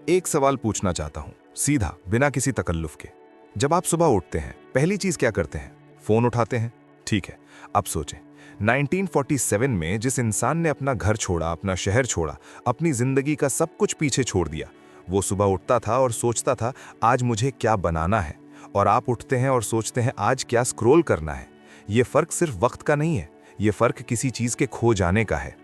एक सवाल पूछना चाहता हूं, सीधा, बिना किसी तकल्लुफ के। जब आप सुबह उठते हैं, पहली चीज क्या करते हैं? फोन उठाते हैं। ठीक है, अब सोचें, 1947 में जिस इंसान ने अपना घर छोड़ा, अपना शहर छोड़ा, अपनी जिंदगी का सब कुछ पीछे छोड़ दिया, वो सुबह उठता था और सोचता था आज मुझे क्या बनाना है, और आप उठते हैं और सोचते हैं आज क्या स्क्रॉल करना है। ये फर्क सिर्फ वक्त का नहीं है, ये फर्क किसी चीज के खो जाने का है।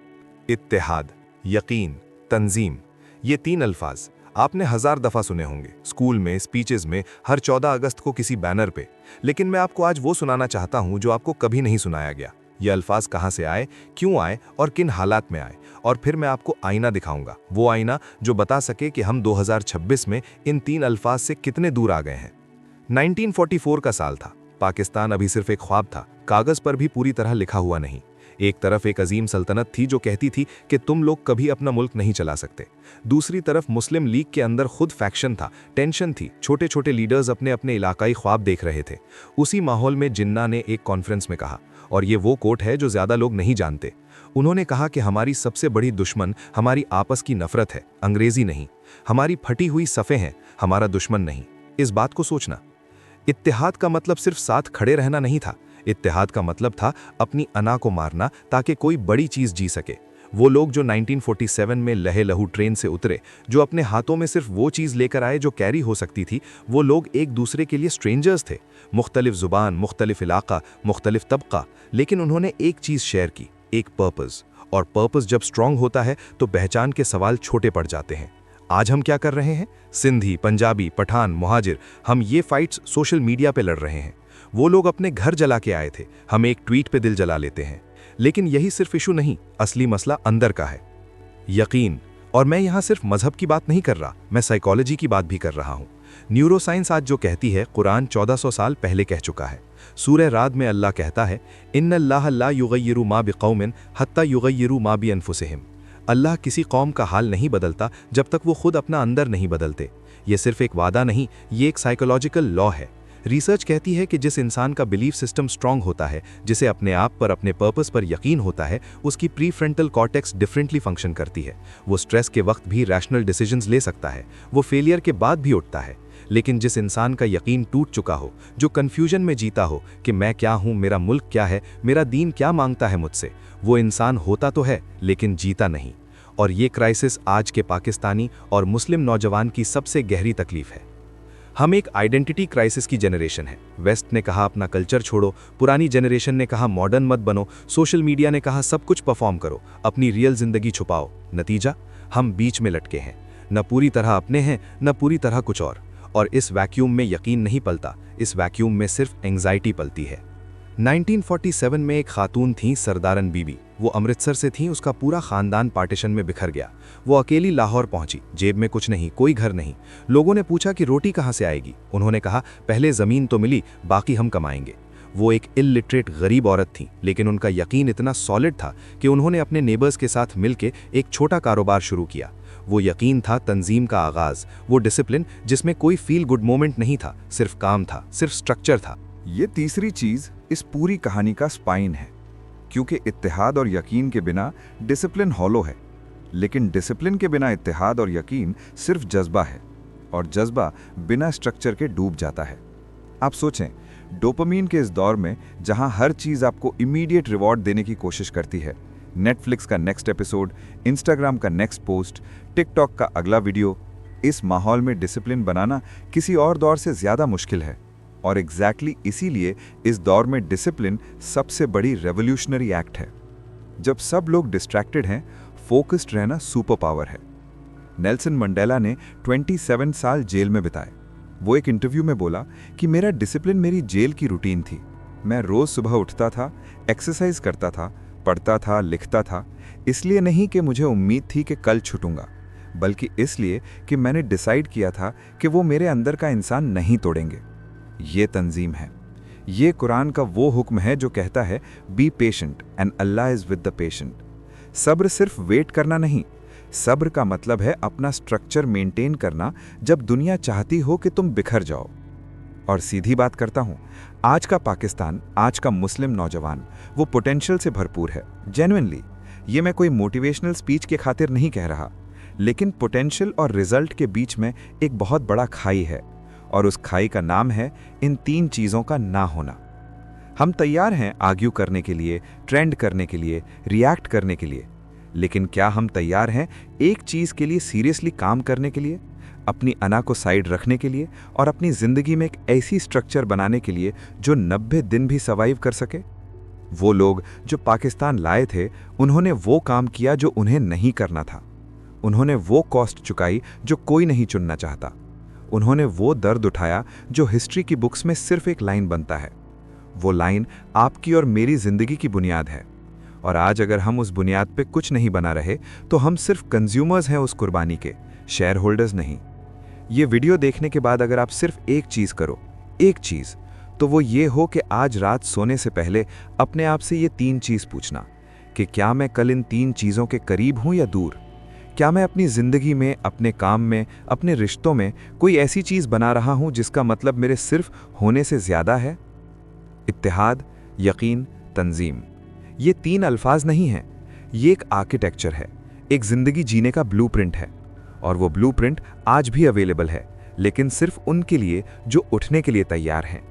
इत्तेहाद, यकीन, तंजीम, ये 3 अल्फाज आपने 1000 दफा सुने होंगे, स्कूल में, स्पीचेस में, हर 14 अगस्त को किसी बैनर पे। लेकिन मैं आपको आज वो सुनाना चाहता हूं जो आपको कभी नहीं सुनाया गया। ये अल्फाज कहां से आए, क्यों आए और किन हालात में आए, और फिर मैं आपको आईना दिखाऊंगा, वो आईना जो बता सके कि हम 2026 में इन 3 अल्फाज से कितने दूर आ गए हैं। 1944 का साल था। पाकिस्तान अभी सिर्फ एक ख्वाब था, कागज पर भी पूरी तरह लिखा हुआ नहीं। एक तरफ एक अजीम सल्तनत थी जो कहती थी कि तुम लोग कभी अपना मुल्क नहीं चला सकते। दूसरी तरफ मुस्लिम लीग के अंदर खुद फैक्शन था, टेंशन थी, छोटे छोटे लीडर्स अपने अपने इलाकाई ख्वाब देख रहे थे। उसी माहौल में जिन्ना ने एक कॉन्फ्रेंस में कहा, और ये वो कोट है जो ज्यादा लोग नहीं जानते। उन्होंने कहा कि हमारी सबसे बड़ी दुश्मन हमारी आपस की नफरत है, अंग्रेजी नहीं। हमारी फटी हुई सफ़े हैं, हमारा दुश्मन नहीं। इस बात को सोचना। इत्तेहाद का मतलब सिर्फ साथ खड़े रहना नहीं था। इत्तेहाद का मतलब था अपनी अना को मारना ताकि कोई बड़ी चीज जी सके। वो लोग जो 1947 में लहे लहू ट्रेन से उतरे, जो अपने हाथों में सिर्फ वो चीज लेकर आए जो कैरी हो सकती थी, वो लोग एक दूसरे के लिए स्ट्रेंजर्स थे। मुख्तलिफ जुबान, मुख्तलिफ इलाका, मुख्तलिफ तबका, लेकिन उन्होंने एक चीज शेयर की, एक पर्पस। और पर्पस जब स्ट्रांग होता है तो पहचान के सवाल छोटे पड़ जाते हैं। आज हम क्या कर रहे हैं? सिंधी, पंजाबी, पठान, मुहाजिर, हम ये फाइट्स सोशल मीडिया पे लड़ रहे हैं। वो लोग अपने घर जला के आए थे, हम एक ट्वीट पे दिल जला लेते हैं। लेकिन यही सिर्फ इशू नहीं, असली मसला अंदर का है, यकीन। और मैं यहाँ सिर्फ मजहब की बात नहीं कर रहा, मैं साइकोलॉजी की बात भी कर रहा हूँ। न्यूरोसाइंस आज जो कहती है, कुरान 1400 साल पहले कह चुका है। सूरह राद में अल्लाह कहता है, इन्नल्लाह ला युगय्यिरु मा बिक़ौमिन हत्ता युगय्यिरु मा बिअनफुसिहिम। अल्लाह किसी कौम का हाल नहीं बदलता जब तक वो खुद अपना अंदर नहीं बदलते। ये सिर्फ एक वादा नहीं, ये एक साइकोलॉजिकल लॉ है। रिसर्च कहती है कि जिस इंसान का बिलीफ सिस्टम स्ट्रांग होता है, जिसे अपने आप पर, अपने पर्पस पर यकीन होता है, उसकी प्रीफ्रंटल कॉर्टेक्स डिफरेंटली फंक्शन करती है। वो स्ट्रेस के वक्त भी रैशनल डिसीजंस ले सकता है, वो फेलियर के बाद भी उठता है। लेकिन जिस इंसान का यकीन टूट चुका हो, जो कन्फ्यूजन में जीता हो कि मैं क्या हूँ, मेरा मुल्क क्या है, मेरा दीन क्या मांगता है मुझसे, वो इंसान होता तो है लेकिन जीता नहीं। और ये क्राइसिस आज के पाकिस्तानी और मुस्लिम नौजवान की सबसे गहरी तकलीफ है। हम एक आइडेंटिटी क्राइसिस की जनरेशन है। वेस्ट ने कहा अपना कल्चर छोड़ो, पुरानी जनरेशन ने कहा मॉडर्न मत बनो, सोशल मीडिया ने कहा सब कुछ परफॉर्म करो, अपनी रियल जिंदगी छुपाओ। नतीजा, हम बीच में लटके हैं, न पूरी तरह अपने हैं, न पूरी तरह कुछ और इस वैक्यूम में यकीन नहीं पलता, इस वैक्यूम में सिर्फ एंग्जाइटी पलती है। 1947 में एक खातून थी, सरदारन बीबी। वो अमृतसर से थी, उसका पूरा खानदान पार्टीशन में बिखर गया। वो अकेली लाहौर पहुंची, जेब में कुछ नहीं, कोई घर नहीं। लोगों ने पूछा कि रोटी कहां से आएगी। उन्होंने कहा, पहले ज़मीन तो मिली, बाकी हम कमाएंगे। वो एक इलिटरेट गरीब औरत थी, लेकिन उनका यकीन इतना सॉलिड था कि उन्होंने अपने नेबर्स के साथ मिलकर एक छोटा कारोबार शुरू किया। वो यकीन था तंजीम का आगाज, वो डिसिप्लिन जिसमें कोई फील गुड मोमेंट नहीं था, सिर्फ काम था, सिर्फ स्ट्रक्चर था। ये तीसरी चीज इस पूरी कहानी का स्पाइन है, क्योंकि इत्तेहाद और यकीन के बिना डिसिप्लिन हॉलो है, लेकिन डिसिप्लिन के बिना इत्तेहाद और यकीन सिर्फ जज्बा है, और जज्बा बिना स्ट्रक्चर के डूब जाता है। आप सोचें, डोपामीन के इस दौर में जहां हर चीज आपको इमीडिएट रिवॉर्ड देने की कोशिश करती है, नेटफ्लिक्स का नेक्स्ट एपिसोड, इंस्टाग्राम का नेक्स्ट पोस्ट, टिकटॉक का अगला वीडियो, इस माहौल में डिसिप्लिन बनाना किसी और दौर से ज्यादा मुश्किल है। और एग्जैक्टली इसीलिए इस दौर में डिसिप्लिन सबसे बड़ी रेवोल्यूशनरी एक्ट है। जब सब लोग डिस्ट्रैक्टेड हैं, फोकस्ड रहना सुपर पावर है। नेल्सन मंडेला ने 27 साल जेल में बिताए। वो एक इंटरव्यू में बोला कि मेरा डिसिप्लिन मेरी जेल की रूटीन थी। मैं रोज सुबह उठता था, एक्सरसाइज करता था, पढ़ता था, लिखता था, इसलिए नहीं कि मुझे उम्मीद थी कि कल छूटूंगा, बल्कि इसलिए कि मैंने डिसाइड किया था कि वो मेरे अंदर का इंसान नहीं तोड़ेंगे। ये तंजीम है। ये कुरान का वो हुक्म है जो कहता है, be patient and Allah is with the patient. सब्र सिर्फ वेट करना नहीं, सब्र का मतलब है अपना स्ट्रक्चर मेंटेन करना जब दुनिया चाहती हो कि तुम बिखर जाओ। और सीधी बात करता हूं, आज का पाकिस्तान, आज का मुस्लिम नौजवान, वो पोटेंशियल से भरपूर है, जेन्युइनली। ये मैं कोई मोटिवेशनल स्पीच के खातिर नहीं कह रहा। लेकिन पोटेंशियल और रिजल्ट के बीच में एक बहुत बड़ा खाई है, और उस खाई का नाम है इन 3 चीज़ों का ना होना। हम तैयार हैं आर्ग्यू करने के लिए, ट्रेंड करने के लिए, रिएक्ट करने के लिए, लेकिन क्या हम तैयार हैं एक चीज़ के लिए सीरियसली काम करने के लिए, अपनी अना को साइड रखने के लिए और अपनी ज़िंदगी में एक ऐसी स्ट्रक्चर बनाने के लिए जो 90 दिन भी सर्वाइव कर सके? वो लोग जो पाकिस्तान लाए थे, उन्होंने वो काम किया जो उन्हें नहीं करना था। उन्होंने वो कॉस्ट चुकाई जो कोई नहीं चुनना चाहता। उन्होंने वो दर्द उठाया जो हिस्ट्री की बुक्स में सिर्फ एक लाइन बनता है। वो लाइन आपकी और मेरी ज़िंदगी की बुनियाद है, और आज अगर हम उस बुनियाद पे कुछ नहीं बना रहे तो हम सिर्फ कंज्यूमर्स हैं उस कुर्बानी के, शेयर होल्डर्स नहीं। ये वीडियो देखने के बाद अगर आप सिर्फ एक चीज़ करो, एक चीज़, तो वो ये हो कि आज रात सोने से पहले अपने आप से ये 3 चीज़ पूछना कि क्या मैं कल इन 3 चीज़ों के करीब हूँ या दूर? क्या मैं अपनी ज़िंदगी में, अपने काम में, अपने रिश्तों में कोई ऐसी चीज़ बना रहा हूँ जिसका मतलब मेरे सिर्फ होने से ज़्यादा है? इत्तेहाद, यकीन, तंजीम, ये 3 अल्फाज नहीं हैं, ये एक आर्किटेक्चर है, एक ज़िंदगी जीने का ब्लूप्रिंट है। और वो ब्लूप्रिंट आज भी अवेलेबल है, लेकिन सिर्फ उनके लिए जो उठने के लिए तैयार हैं।